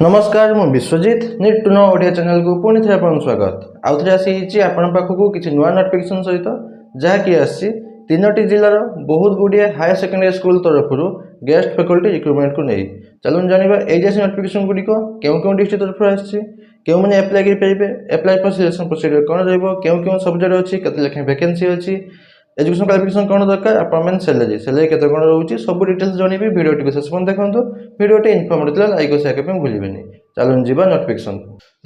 नमस्कार मु Biswajit need to know Odia channel को पुणी थे आपन स्वागत आउ थे आसी आपन पाखकू किछि नुवा नोटिफिकेशन सहित जहाँकि आसी तीनोटी जिलार बहुत गुड़िए हायर सेकेंडरी स्कूल तरफ गेस्ट फैकल्टी रिक्रुटमेंट को नहीं चलून जानिबा ए जैसे नोटिफिकेशन गुड़िक केउ केउ डिस्ट्रिक्ट तरफ आसी केउ माने अप्लाई कर पाइबे अप्लाई फॉर सिलेक्शन प्रोसीजर कोन रहइबो केउ सब्जेक्ट अछि कते लेखे वैकेंसी अछि एजुकेशन क्वालिफिकेशन कौन दरकार अपॉइंटमेंट सैलरी केते कोन रहउची सब डिटेल्स जणिबे वीडियो टिक शेष पर्यंत देखंतु वीडियो टे इन्फॉर्मेटिव लाइक और शेयर करबे भूलिबेनी चलून जीवा नोटिफिकेशन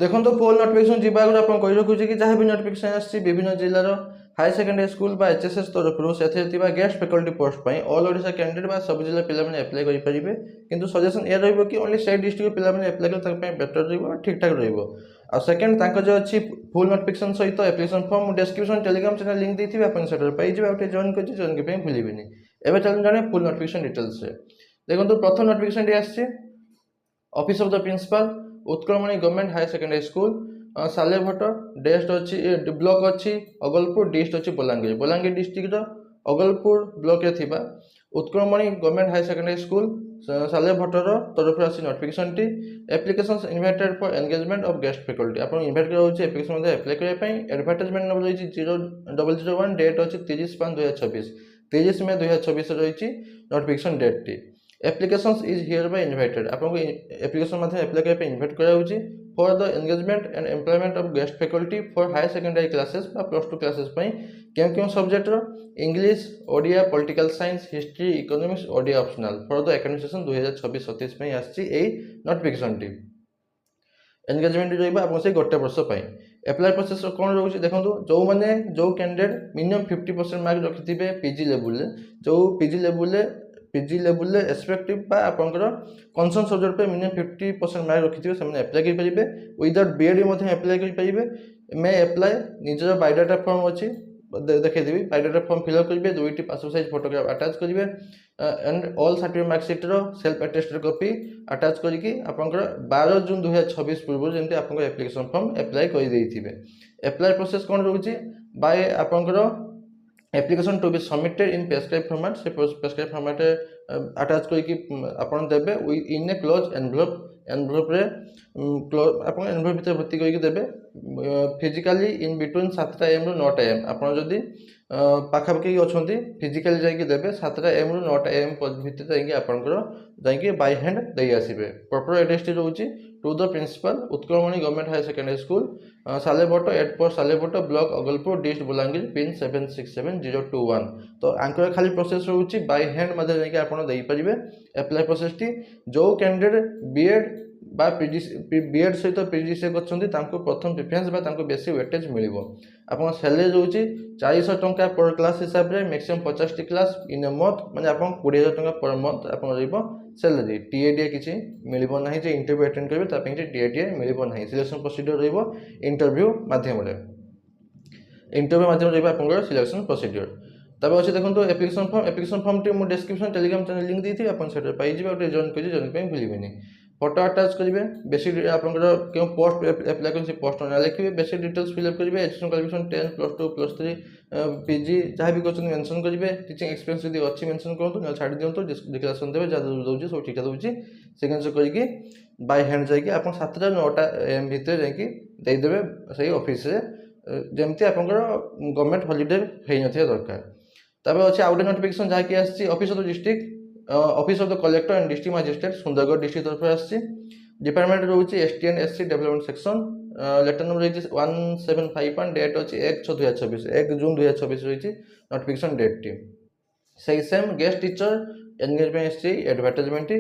देखंतु फुल नोटिफिकेशन जीवा आगु आपन कहि रखुची कि जहाँ भी नोटिफिकेशन आछि विभिन्न जिल्लार हायर सेकेंडरी स्कूल बा एचएसएस तरफ से गेस्ट फैकल्टी पोस्ट पर ऑल ओडिशा कैंडिडेट बा सब जिला पिला माने अप्लाई करि परिबे किंतु सजेशन ए रहइबो कि ओनली स्टेट डिस्ट्रिक्ट पिला माने अप्लाई कर तक बेटर रहइबो ठीक ठाक रहइबो आ सेकंड तांको जो अछि फुल नोटिफिकेशन सहित application form description Telegram channel link देथिबे अपन सेटर पाइ जेबे ओटे जॉइन करछि जॉइन के पे भूलिबेनी एबे चलन जाने फुल नोटिफिकेशन डिटेल्स से देखंतु प्रथम नोटिफिकेशन डी आछि office of the principal Utkalmani government higher secondary school Salebhata डेस्ट अच्छी ब्लॉक अच्छी अगलपुर डिस्ट अच्छी बलांगीर डिस्ट्रिक्ट अगलपुर ब्लॉक रे थिबा Utkalmani government higher secondary school सालेभट्टर तरफ आसी नोटिफिकेशन टी applications invited for engagement of guest faculty आपन इनवाइट कराउछि एप्लिकेशन मध्ये अप्लाई करे पई एडवर्टाइजमेंट नंबर रहिछि 0001 डेट अछि 30/5/2026 30 मई 2026 रहिछि नोटिफिकेशन डेट टी applications is hereby invited आपन एप्लिकेशन मध्ये अप्लाई करे पई इनवाइट कराउछि for the engagement and employment of guest faculty for higher secondary classes बा +2 क्लासेस पई केउ सब्जेक्ट रो English Odia political science history economics Odia optional for the academic session 2026-27 पई आछि ए नोटिफिकेशन टी एंगेजमेंट रहइबा आपन से गोटे वर्ष पई अप्लाई प्रोसेस कोन रहउछि देखंतु जो माने जो कैंडिडेट मिनिमम 50% मार्क रखिथिबे पीजी लेवल जो पीजी लेवल एक्सपेक्टिव बा आपनकर कंसर्न सब्जेक्ट पे मिनिमम 50% मार्क रखिथिबे से अप्लाई कर परिबे विदाउट बीएड मध्ये अप्लाई कर परिबे मे अप्लाई निजर बायोडाटा फॉर्म अछि देखै देबी बायोडाटा फॉर्म फिल अप करिबे दुईटी पासपोर्ट साइज फोटोग्राफ अटैच करिबे एंड ऑल सर्टिफिकेट मार्कशीट रो सेल्फ अटेस्टेड कॉपी अटैच करिकि आपनकर 12 जून 2026 पूर्व जेंति आपनकर एप्लिकेशन फॉर्म अप्लाई करि देइथिबे अप्लाई प्रोसेस कोन रहउछि बाय आपनकर application to be submitted in prescribed format से प्रेस्क्राइब फॉर्मेट अटैच करके आपन देबे इन ए क्लोज एनवेलप रे आपन एनवेलप भीतर भर्ती करके देबे फिजिकली इन बिटवीन 7 am रु 9 am आपन जदी पाखापाखि अछंती फिजिकली जाइके देबे 7 am रु 9 am भीतर जाइके आपनकर जाइके बाय हैंड देई आसीबे प्रॉपर एड्रेस टी रहउची to the principal Utkalmani government higher secondary school Salebhata 8 post Salebhata block Agalpur dist Balangir pin 767021 तो आंकर खाली प्रोसेस रहउची बाय हैंड मध्ये जाइके आपन देई परिबे अप्लाई प्रोसेस टी जो कैंडिडेट बीएड बा बीएड सहित पीजीसी करछन्ती तांको प्रथम प्रेफरेंस बा तांको बेसी वेटेज मिलिबो आपन सैलरी रहउची 400 टंका पर क्लास हिसाब रे maximum 50 T class in a month माने आपन 20000 टंका पर मंथ आपन रहइबो सैलरी टीएडीए किछि मिलिबो नाही जे इंटरव्यू अटेंड करबे ता पे टीएडीए मिलिबो नाही सिलेक्शन प्रोसीजर रहइबो इंटरव्यू माध्यम रे रहइबो आपन सिलेक्शन प्रोसीजर तबे अछि देखंतु एप्लिकेशन फॉर्म टी मु डिस्क्रिप्शन टेलीग्राम चैनल लिंक देथि आपन सेटर पाइ जिबे ओटे जॉइन करि जॉइन पे भूलिबेनी फोटो अटैच करिवे बेसिक आपनकर केउ पोस्ट अप्लाई करछि पोस्ट ना लिखिबे बेसिक डिटेल्स फिल अप करिवे एजुकेशन क्वालिफिकेशन 10 +2 +3 पीजी जहाँ भी करछन मेंशन करिवे टीचिंग एक्सपीरियंस यदि अछि मेंशन करंतु न छाडी दियंतु डिक्लेरेशन देबे जा दोउची सब ठीक दोउची सिग्नेचर करिकि बाय हैंड जाइकि आपन 7 टा 9 टा एम भीतर जाइकि देइ देबे सही ऑफिस रे जेमति आपनकर गवर्नमेंट हॉलिडे हेइ नथिया दरकार तबे अछि आउट नोटिफिकेशन जा कि आछि office of the district office of the collector and district magistrate Sundargarh district तरफ आछि डिपार्टमेंट रहउछि ST and SC development section letter number रहिछि 1751 डेट अछि 1/6/2026 1 जून 2026 रहिछि नोटिफिकेशन डेट टी सही same guest teacher engagement SC advertisement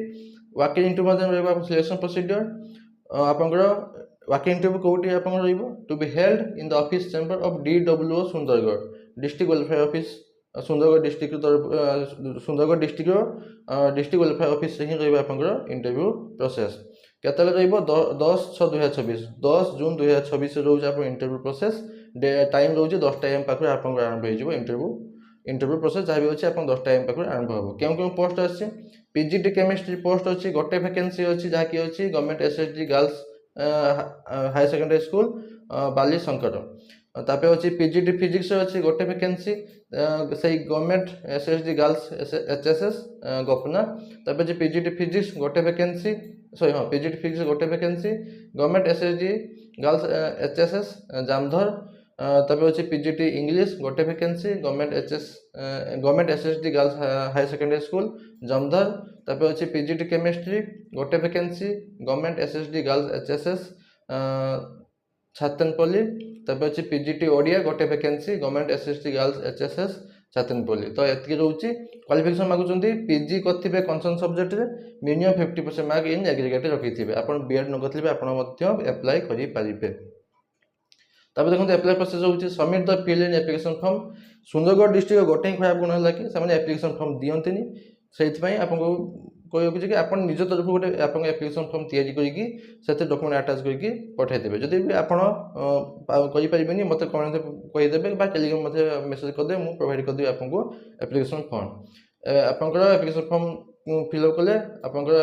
walking interview मध्यम रहबा सिलेक्शन प्रोसीजर आपनकर वाकिंग इंटरव्यू कोठी आपन रहइबो to be held in the office chamber of DWO Sundargarh district welfare office Sundargarh district district welfare office से ही रहइबा आपनकर इंटरव्यू प्रोसेस केतले रहइबो 10/6/2026 10 जून 2026 रहउछ आपन इंटरव्यू प्रोसेस टाइम रहउछ 10 am पाखर आपन आरंभ होई जिवो इंटरव्यू प्रोसेस जाबी अछि आपन 10 am पाखर आरंभ होबो केउ पोस्ट अछि पीजीटी केमिस्ट्री पोस्ट अछि गोटे वैकेंसी अछि जा कि अछि government SSD girls higher secondary school Bali Shankar तापे अछि पीजीटी फिजिक्स अछि गोटे वैकेंसी सही government SSD girls HSS Gopna तापे जे पीजीटी फिजिक्स गोटे वैकेंसी सॉरी हाँ पीजीटी फिजिक्स गोटे vacancy government SSD girls HSS Jamdhar तब अच्छे पीजीटी इंग्लिश गोटे vacancy government SSD girls higher secondary school Jamdhar तब अच्छे पीजीटी केमिस्ट्री गोटे vacancy government SSD girls HSS Chhatanpalli तब अच्छे पीजीटी ओडिया गोटे vacancy government SSD girls HSS Chhatanpalli तो ये रोचे क्वालिफिकेशन मागुंट पीजी करेंगे concern subject minimum 50% mark in aggregate रखिथे आप बीएड न करेंगे आप एप्लाय करेंगे। तब देखो एप्लाय प्रोसेस होची submit the fill in application form Sundargarh district गोटे खराब गुण है कि एप्लिकेशन फॉर्म दियंती से आपको कहूँ कि आप निज तरफ गोटे आप एप्लिकेशन फॉर्म तैयारी करके डॉक्यूमेंट अटैच करके पठाइदेवे जदि भी आपरें मत कहीदेवे टेलीग्राम मत मेसेज करदे मुझे प्रोवाइड करदेवी आपको एप्लिकेशन फॉर्म आपंकर एप्लिकेशन फॉर्म फिलअप कले आपंकर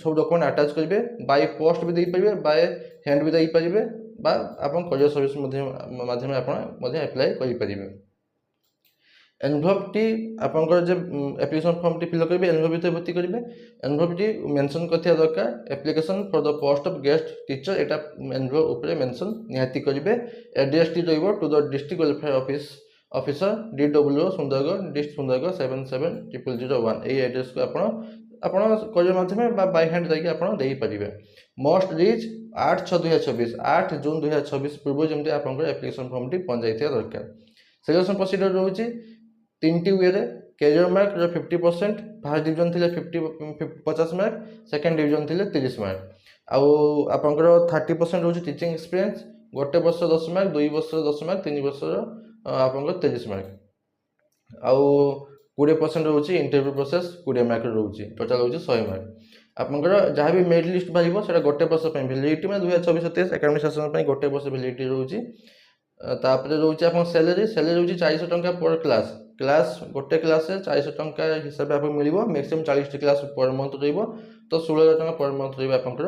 सब डॉक्यूमेंट अटैच करेंगे बाय पोस्ट भी देपारे बाय हैंड भी देपारे आप करियर सर्विस माध्यम एप्लाय करेंगे। एनभलप टी आपंकर जो एप्लिकेशन फॉर्म टी फिलअप करेंगे एनभलप भर्ती करेंगे एनभलप टी मेंशन करथिया दरकार application for the post of guest teacher एटा एनभलप ऊपर मेंशन निहाती करेंगे एड्रेस टी रहिबो to the district welfare officer DWO Sundargarh district Sundargarh 770001 यही एड्रेस को आपण करियर माध्यम बाय हैंड जाकि आपण देई परिबे मस्ट रीच 8/6/2024 8 जून 2024 पूर्व जमते आपंकर एप्लिकेशन फॉर्म टी पहुंच जाइथिया दरकार। सिलेक्शन प्रोसीजर रोची 3टी वे रे कैरियर मार्क 50% फर्स्ट डिवीजन थिले 50 मार्क सेकंड डिवीजन थिले 30 मार्क आउ आपंकर 30% रोची टीचिंग एक्सपीरियंस गोटे वर्ष 10 मार्क 2 वर्ष 10 मार्क 3 वर्ष आपंकर 30 मार्क आउ 20% रोची इंटरव्यू प्रोसेस 20 मार्क रोची टोटल होची 100 मार्क आपंकर जहाँ भी मेरिट लिस्ट बाहर से गोटे वर्ष भैलिडिटी मैं 2024-23 एकाडेमिक सेशन गोटे वर्ष भैलिडिटी रोची तापर रोचे आप सैलरी रोचे 400 टंका पर क्लास गोटे क्लास 400 टंका हिसाब से आपको मिल मैक्सिमम 40 क्लास पर मंथ रही तो 16,000 टंका पर मंथ रही आपंकर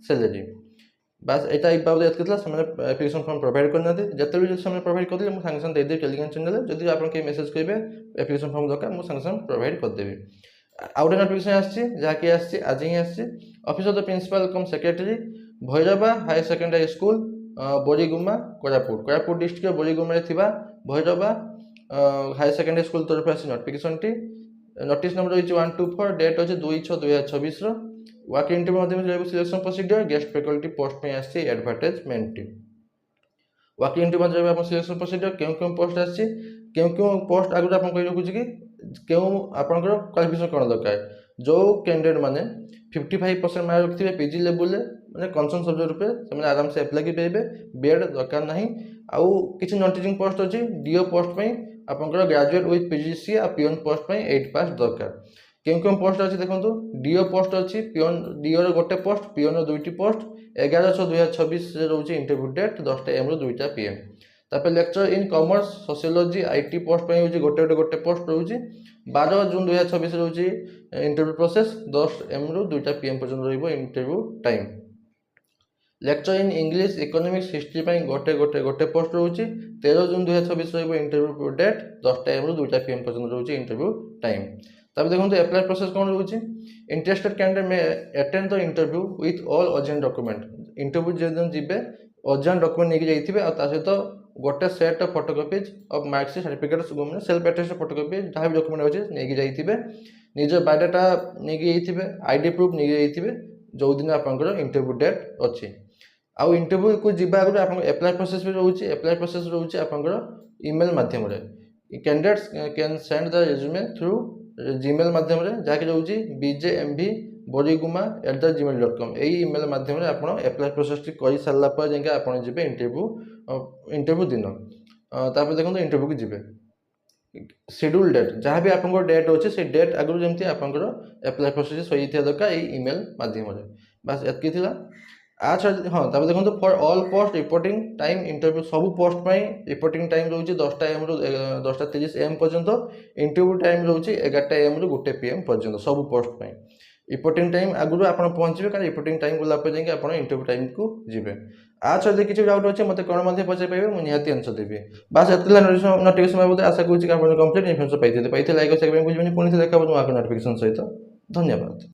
सैलरी बास एटा एक बाबद याद करला समय एप्लिकेशन फॉर्म प्रोवाइड करना जिते भी समय प्रोवाइड कर मुझे सांगे सांगे देदेवी टेलीग्राम चैनल जब आप मेसेज करेंगे एप्लिकेशन फॉर्म दरकार मुझे सांगे सांगे प्रोवाइड करदेवी आउटे नोटिफिकेशन आसकी आज ही office of the principal cum secretary Bhairava higher secondary school Boriguma Koraput district Boriguma Bhairava higher secondary school तरफ आसी नोटिफिकेशन टी नोटिस नंबर रही 124 डेट अच्छे 2/6/2024 वर्क इंटरव्यू माध्यम selection procedure guest faculty post में आसी एडवर्टाइजमेंट वर्क इंटरव्यू माध्यम आप सिलेक्शन प्रोसीजर क्यों पोस्ट आसी क्यों पोस्ट आगे आप कही रखुच्छे कि क्यों आपंकर क्वालिफिकेशन कौन दरकार जो कैंडिडेट माने 55% मार्क रखिए पीजी लेवल मैंने कंसर्न सब्जेक्ट रूपे से आराम से एप्लाई करेंगे बीएड दरकार नहीं आउ किसी नॉन टीचिंग पोस्ट अच्छी डीओ पोस्ट में आपंकर ग्रेजुएट विथ पीजीसी आ पिओन पोस्ट में 8 पास दरकार क्यों पोस्ट अच्छी देखो डीओ पोस्ट अच्छी पिओन डीओ गोटे पोस्ट पिओन 2टी पोस्ट 11/6/2024 रोचे इंटरव्यू डेट 10 AM ରୁ 2ଟା PM तापर lecture in commerce sociology IT post पे गोटे पोस्ट रोचे 12 जून 2024 रोचे इंटरव्यू प्रोसेस 10 AM ରୁ 2ଟା PM पर्यंत रहिबो interview time lecture in English economics history गोटे पोस्ट रोचे 13 जून 2024 रहिबो इंटरव्यू डेट 10ଟା AM ରୁ 2ଟା PM पर्यंत रोचे इंटरव्यू टाइम तब देखो एप्लाई प्रोसेस कौन रोचे इंटरेस्टेड कैंडिडेट में attend the interview with all urgent document interview जो जीवे अर्जेंट डॉक्यूमेंट नहीं जाइए सहित गोटे set of photocopies of marksheet certificate self attested photocopy जहाँ भी डॉक्यूमेंट अच्छे नहीं जाइए निज बायोडाटा नहीं जाइए आईडी प्रूफ नहीं जाइए जो दिन आपंकर इंटरव्यू डेट अच्छी आउ इंटरव्यू को जीवा आगे आप एप्लाई प्रोसेस भी रोचे एप्लाई प्रोसेस रोचे आपंकर ईमेल माध्यम candidates can send the resume through Gmail माध्यम जहाँकि रोचे bjmb.boriguma@gmail.com यही ईमेल माध्यम आप एप्लाई प्रोसेस कर सारापर जाए आप इंटरव्यू दिन तापर देखो इंटरव्यू को जी शेड्यूल डेट जहाँ भी आप डेट अच्छे से डेट आगुरी जमी आपंकर एप्लाई प्रोसेस सही दरकार ये ईमेल माध्यम बास एतकी हाँ तब देखो for all post reporting time interview सब पोस्ट में रिपोर्टिंग टाइम रोचे 10टा AM ରୁ 10:30 AM पर्यंत इंटरव्यू टाइम रोचे 11टा AM ରୁ 1 PM पर्यंत सब पोस्ट में रिपोर्टिंग टाइम आगुरी आप पहुँचे कारण रिपोर्टिंग टाइम गलापर जाए आप इंटरव्यू टाइम को जी आज किसी डाउट अच्छे मतलब कौन मध्य पचार पाइबे मुझे निहाती आंसर देवी बास एतला नोटिफिकेशन आशा करूँ कि आप कंप्लीट इनफर्मेशन पाई लाइक और शेयर बुझे पुणी देखा नोटिफिकेशन सहित धन्यवाद।